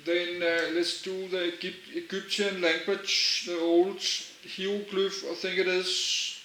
Then let's do the Egyptian language, the old hieroglyph, I think it is.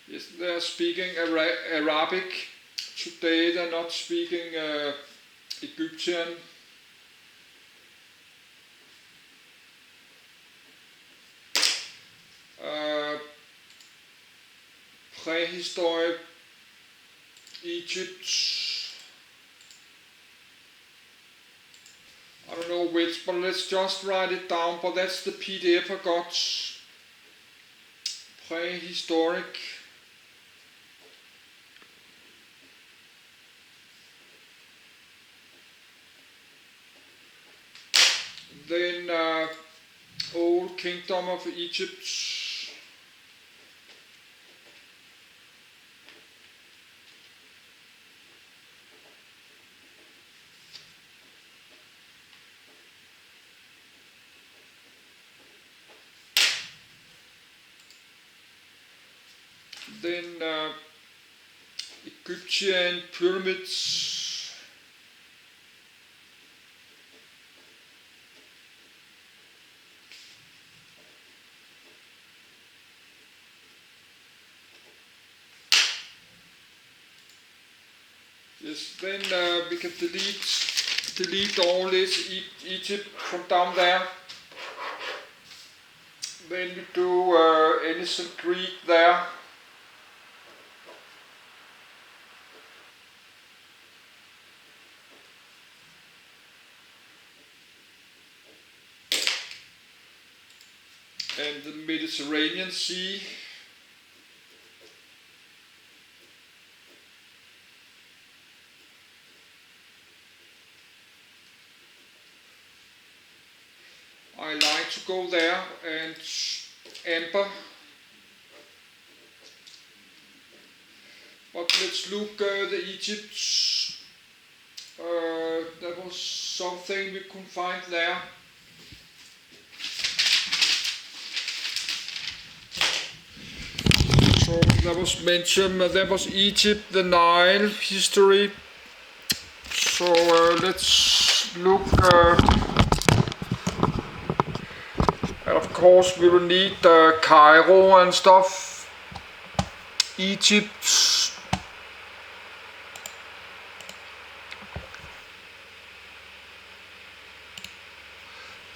Yes, they are speaking Arabic. Today they're not speaking Egyptian. Prehistoric Egypt. I don't know which, but let's just write it down. But that's the PDF I got. Prehistoric. Then Old Kingdom of Egypt. Then Egyptian pyramids. Yes, then we can delete all this Egypt from down there. Then we do ancient Greek there. And the Mediterranean Sea. I like to go there, and Amber. But let's look the Egypt. There was something we couldn't find there. So that was mentioned. That was Egypt, the Nile history. So let's look. And of course, we will need Cairo and stuff. Egypt.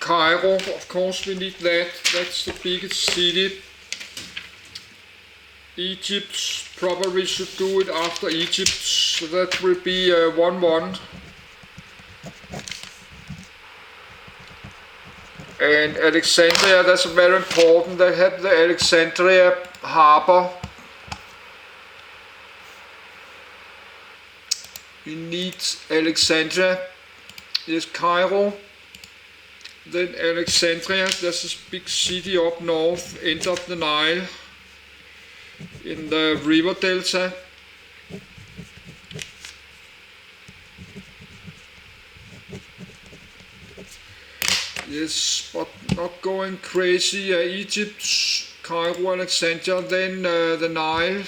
Cairo, of course, we need that. That's the biggest city. Egypt, probably should do it after Egypt. So that will be 1-1. And Alexandria, that's very important. They have the Alexandria harbor. We need Alexandria. Yes, Cairo. Then Alexandria, there's this big city up north, end of the Nile, in the river delta. Yes, but not going crazy. Egypt, Cairo, Alexandria, then the Nile.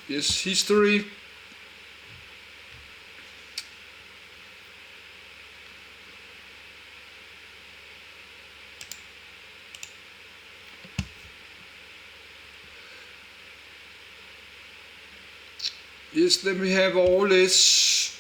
Yes, history. Yes, then we have all this.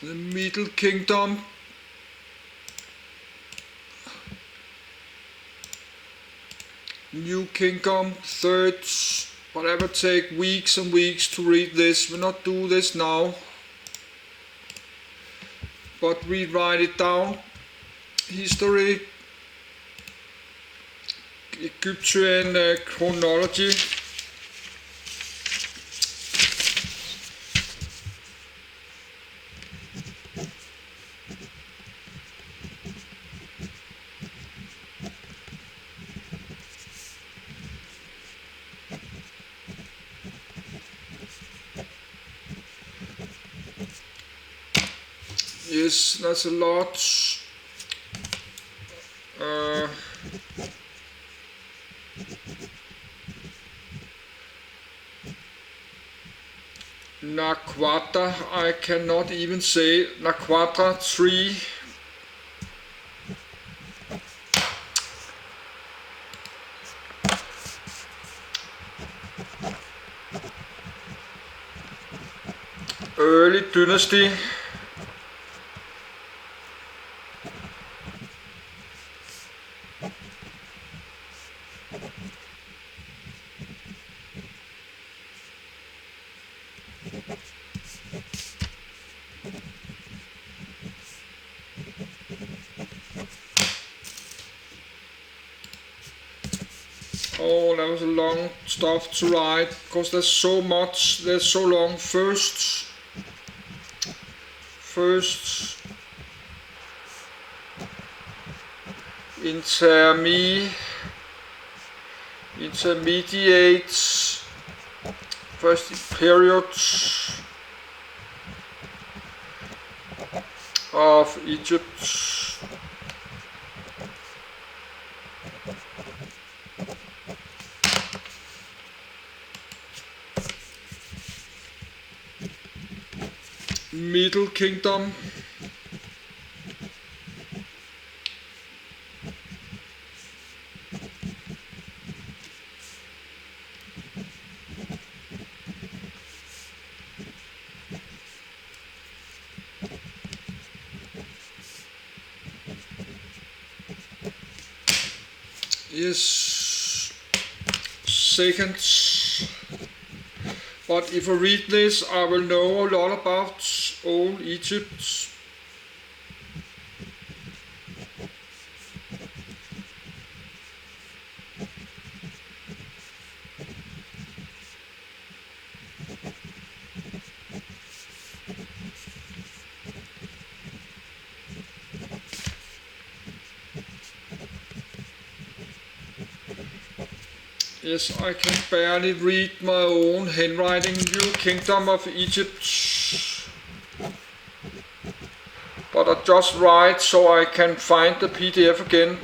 The Middle Kingdom. New Kingdom, third. Whatever, take weeks and weeks to read this. We'll not do this now, but we write it down. History, Egyptian chronology. Yes, that's a lot. Naquata, I cannot even say. Naquata 3. Early Dynasty. Oh, that was a long stuff to write because there's so much, there's so long. First intermediates, first periods of Egypt. Middle Kingdom. Yes, second. But if I read this, I will know a lot about old Egypt. Yes, I can barely read my own handwriting. New Kingdom of Egypt. But I just write so I can find the PDF again.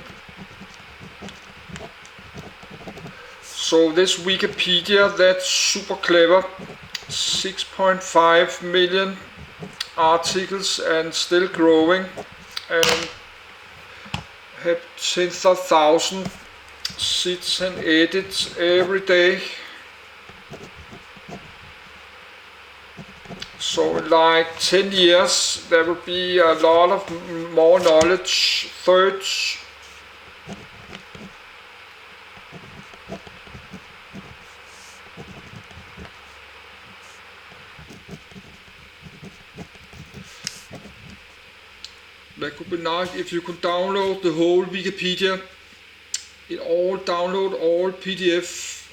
So this Wikipedia, that's super clever. 6.5 million articles and still growing. And have 10,000 sits and edits every day. So in like 10 years there will be a lot of more knowledge. Third, that could be nice if you could download the whole Wikipedia. Download all PDF,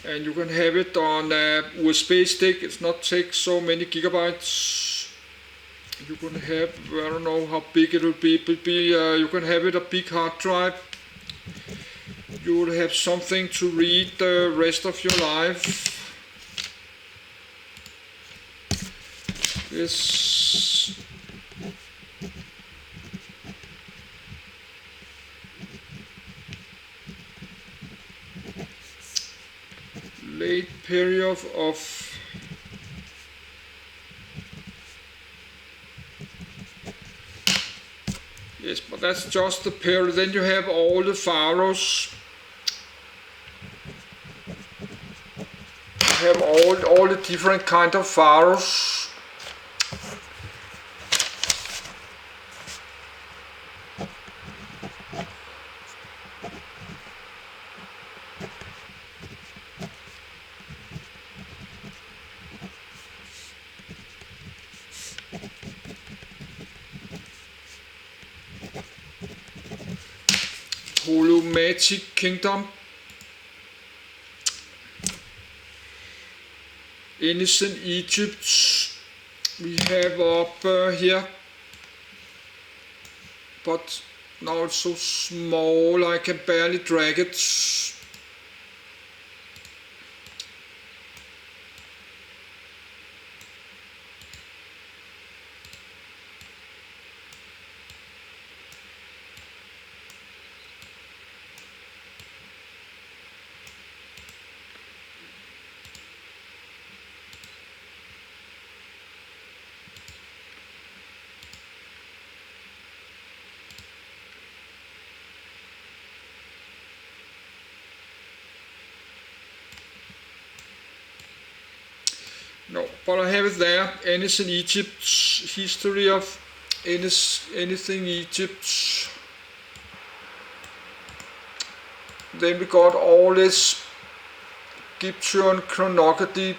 and you can have it on a USB stick. It's not take so many gigabytes. You can have, I don't know how big it will be, but you can have it a big hard drive. You will have something to read the rest of your life. Yes. Late period of yes, but that's just the period. Then you have all the pharaohs. You have all the different kind of pharaohs. Ptolemaic Kingdom, Ancient Egypt, we have up here, but now it's so small I can barely drag it. No, but I have it there. Ancient Egypt, history of anything Egypt. Then we got all this Egyptian chronology.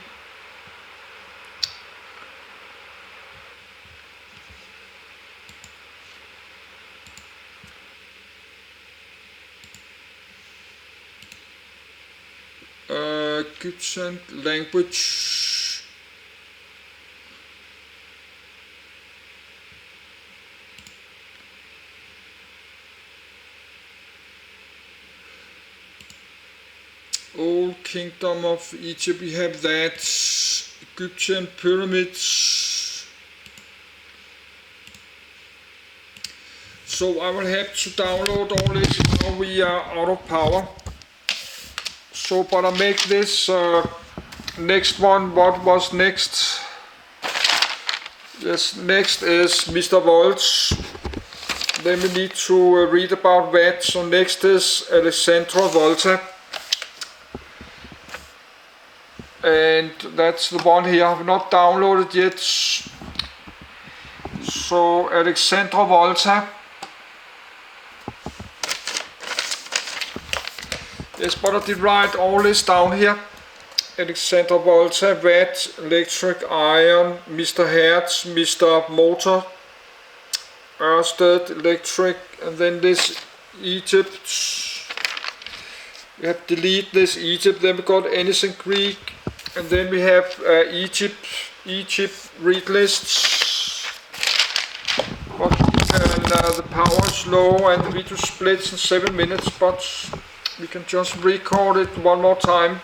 Egyptian language. Old Kingdom of Egypt, we have that. Egyptian pyramids. So I will have to download all this. Now we are out of power. So, but I make this next one. What was next? Yes, next is Mr. Volts. Then we need to read about that. So next is Alessandro Volta. And that's the one here I have not downloaded yet. So Alessandro Volta. Yes, but I did write all this down here. Alessandro Volta, Watt, Electric, Iron, Mr. Hertz, Mr. Motor, Ørsted, Electric, and then this Egypt. We have delete this Egypt, then we got anything Greek, and then we have Egypt read lists. But the power is low and the video splits in 7 minutes, but we can just record it one more time.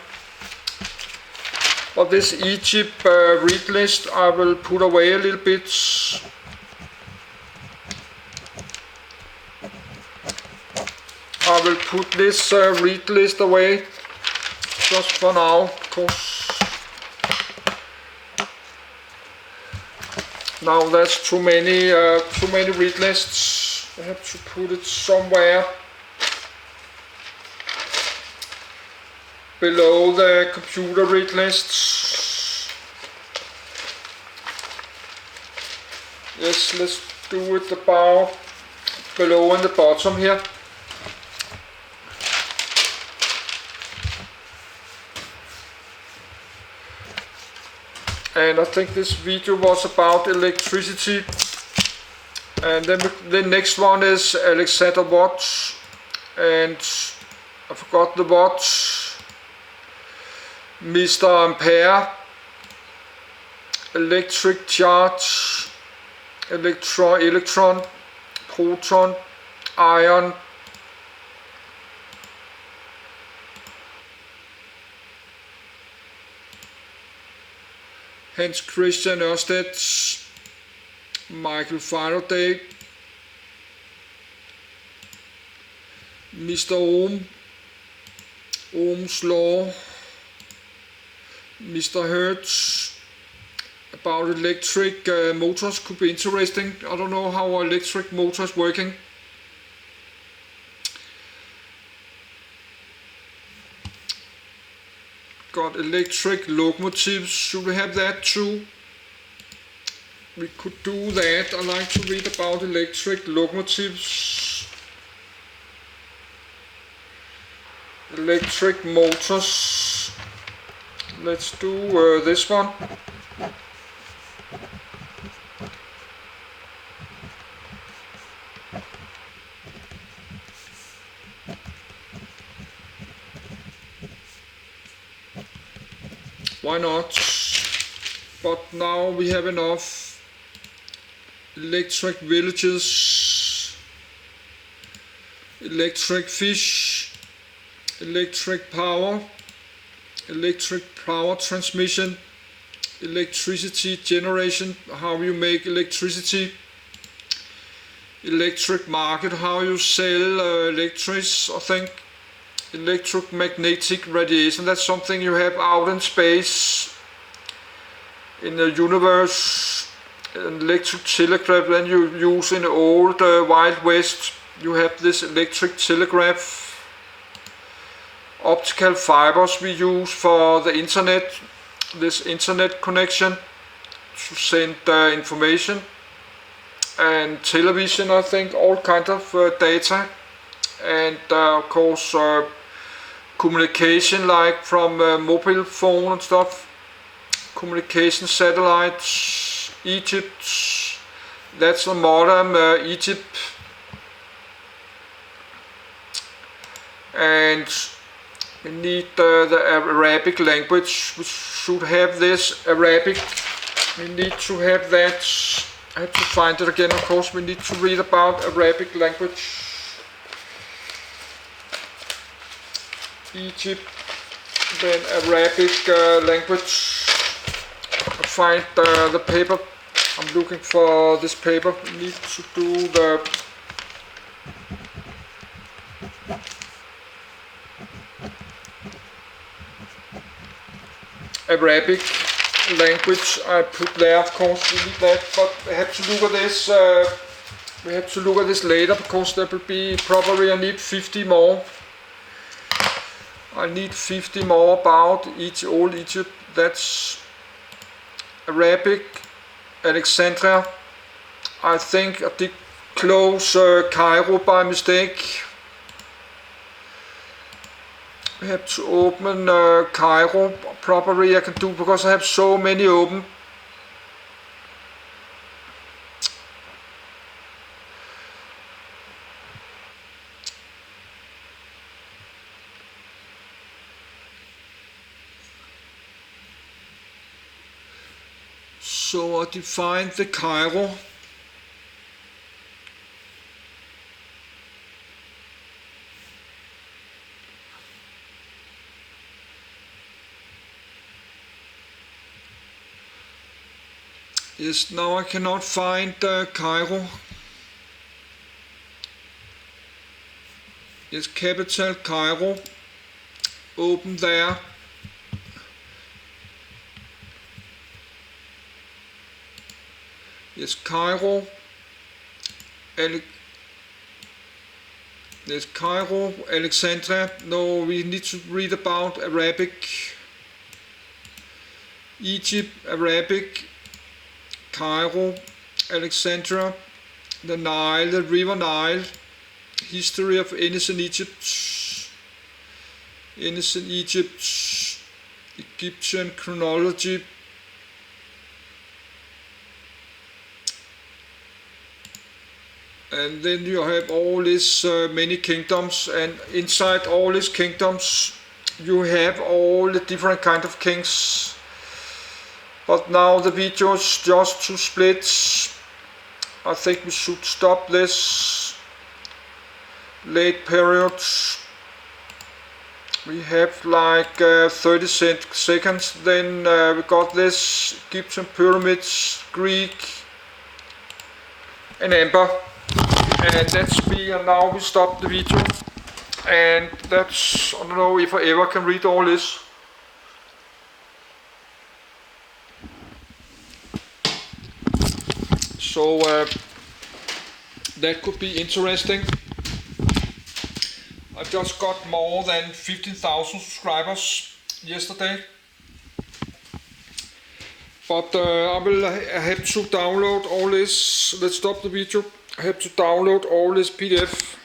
But this Egypt read list I will put away a little bit. I will put this read list away just for now, because now there's too many read lists. I have to put it somewhere below the computer read lists. Yes, let's do it about below in the bottom here. And I think this video was about electricity. And then the next one is Alexander Watt, and I forgot the watts. Mr. Ampere, electric charge, electron, proton, ion, Hans Christian Ørsted, Michael Faraday, Mr. Ohm, Ohm's law, Mr. Hertz. About electric motors could be interesting. I don't know how electric motors working. Got electric locomotives. Should we have that too? We could do that. I like to read about electric locomotives. Electric motors. Let's do this one. Why not? But now we have enough. Electric villages, electric fish, electric power transmission, electricity generation, how you make electricity, electric market, how you sell electricity, I think, electromagnetic radiation, that's something you have out in space, in the universe. Electric telegraph, then you use in the old Wild West, you have this electric telegraph. Optical fibers we use for the internet, this internet connection to send information and television, I think, all kind of data, and of course communication, like from mobile phone and stuff, communication satellites. Egypt, that's the modern Egypt, and we need the Arabic language. We should have this Arabic. We need to have that. I have to find it again, of course. We need to read about Arabic language. Egypt, then Arabic language. I find the paper. I'm looking for this paper. We need to do the Arabic language. I put there, of course, we need that, but we have to look at this. We have to look at this later, because there will be probably, I need 50 more. I need 50 more about old Egypt. That's Arabic, Alexandria. I think I did close Cairo by mistake. We have to open Cairo. Probably I can do, because I have so many open. So I defined the Cairo. Yes, now I cannot find Cairo. Yes, capital Cairo. Open there. Yes, Cairo. Yes, Cairo, Alexandria. No, we need to read about Arabic. Egypt, Arabic. Cairo, Alexandria, the Nile, the river Nile, history of ancient Egypt, Egyptian chronology, and then you have all these many kingdoms, and inside all these kingdoms you have all the different kind of kings. But now the video is just two splits. I think we should stop this. Late periods. We have like 30 seconds. Then we got this Egyptian pyramids, Greek, and Amber. And that's me. And now we stop the video. And that's, I don't know if I ever can read all this. So that could be interesting. I just got more than 15,000 subscribers yesterday. But I will have to download all this. Let's stop the video. I have to download all this PDF.